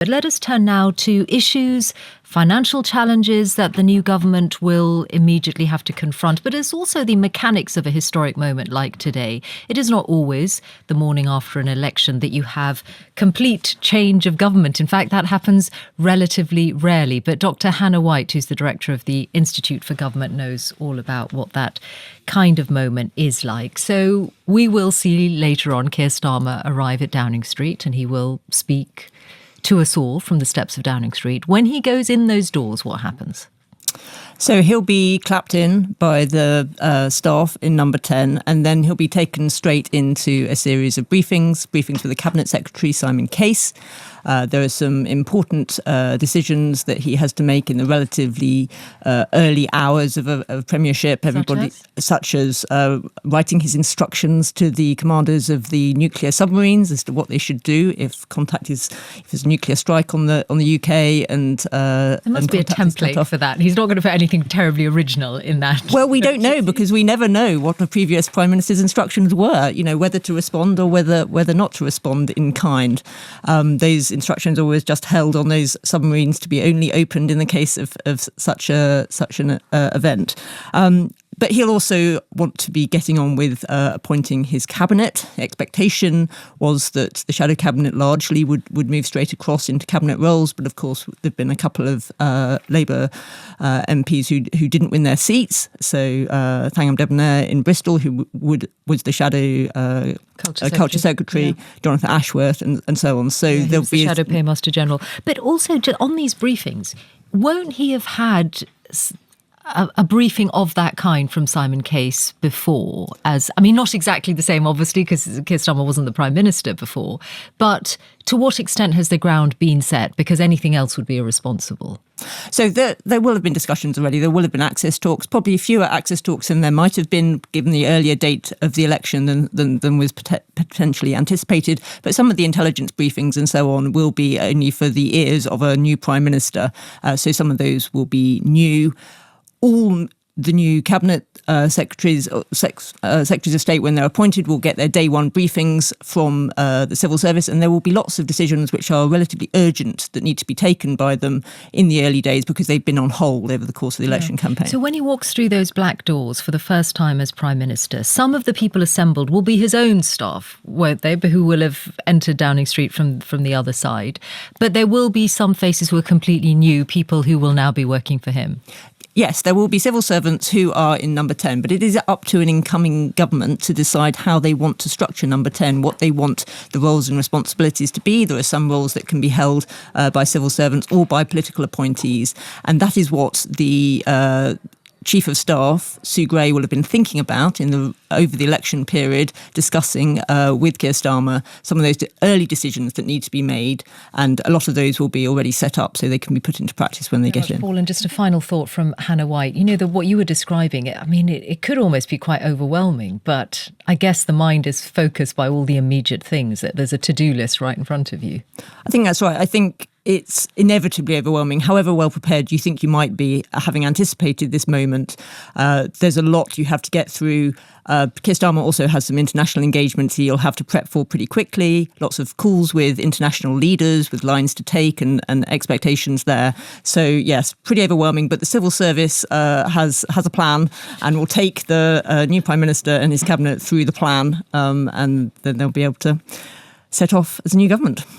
But let us turn now to issues, financial challenges that the new government will immediately have to confront, but it's also the mechanics of a historic moment like today. It is not always the morning after an election that you have complete change of government. In fact, that happens relatively rarely. But Dr. Hannah White, who's the director of the Institute for Government, knows all about what that kind of moment is like. So we will see later on Keir Starmer arrive at Downing Street, and he will speak to us all from the steps of Downing Street. When he goes in those doors, what happens? So he'll be clapped in by the staff in number 10, and then he'll be taken straight into a series of briefings with the Cabinet Secretary, Simon Case. There are some important decisions that he has to make in the relatively early hours of a premiership. Such as writing his instructions to the commanders of the nuclear submarines as to what they should do if there's a nuclear strike on the UK. And there must be a template for that. He's not going to put anything terribly original in that. Well, we don't know, because we never know what the previous Prime Minister's instructions were. You know, whether to respond or whether not to respond in kind. Those instructions are always just held on those submarines to be only opened in the case of such an event. But he'll also want to be getting on with appointing his cabinet. The expectation was that the shadow cabinet largely would move straight across into cabinet roles. But of course, there've been a couple of Labour MPs who didn't win their seats. So Thangam Debonair in Bristol, who was the shadow Culture Secretary, yeah. Jonathan Ashworth, and so on. So yeah, there'll be the shadow paymaster general. But also on these briefings, won't he have had a briefing of that kind from Simon Case before? Not exactly the same, obviously, because Keir Starmer wasn't the Prime Minister before, but to what extent has the ground been set? Because anything else would be irresponsible. So there will have been discussions already. There will have been access talks, probably fewer access talks than there might have been given the earlier date of the election than was potentially anticipated. But some of the intelligence briefings and so on will be only for the ears of a new Prime Minister. So some of those will be new. All the new cabinet secretaries of state, when they're appointed, will get their day one briefings from the civil service, and there will be lots of decisions which are relatively urgent that need to be taken by them in the early days because they've been on hold over the course of the election campaign. So when he walks through those black doors for the first time as Prime Minister, some of the people assembled will be his own staff, won't they, who will have entered Downing Street from the other side. But there will be some faces who are completely new, people who will now be working for him. Yes, there will be civil servants who are in number 10, but it is up to an incoming government to decide how they want to structure number 10, what they want the roles and responsibilities to be. There are some roles that can be held by civil servants or by political appointees, and that is what the Chief of Staff, Sue Gray, will have been thinking about over the election period, discussing with Keir Starmer some of those early decisions that need to be made, and a lot of those will be already set up so they can be put into practice when they get in. Paul, and just a final thought from Hannah White. You know, what you were describing, it could almost be quite overwhelming, but I guess the mind is focused by all the immediate things, that there's a to-do list right in front of you. I think that's right. I think it's inevitably overwhelming, however well prepared you think you might be, having anticipated this moment. There's a lot you have to get through. Keir Starmer also has some international engagements he'll have to prep for pretty quickly. Lots of calls with international leaders with lines to take and expectations there. So yes, pretty overwhelming. But the civil service has a plan and will take the new Prime Minister and his cabinet through the plan, and then they'll be able to set off as a new government.